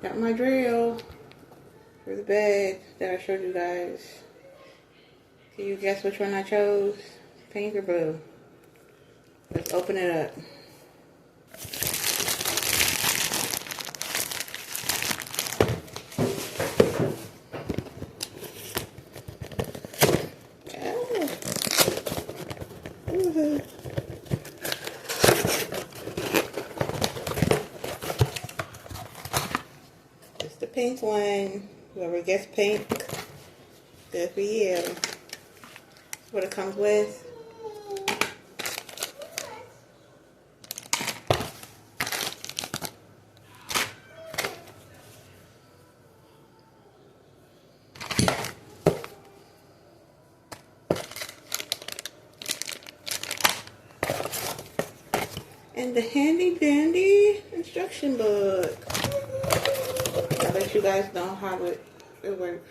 Got my drill for the bed that I showed you guys. Can you guess which one I chose? Pink or blue? Let's open it up. It's the pink one. Whoever gets pink, good for you. That's what it comes with. And the handy dandy instruction book. I'll let you guys know how it works.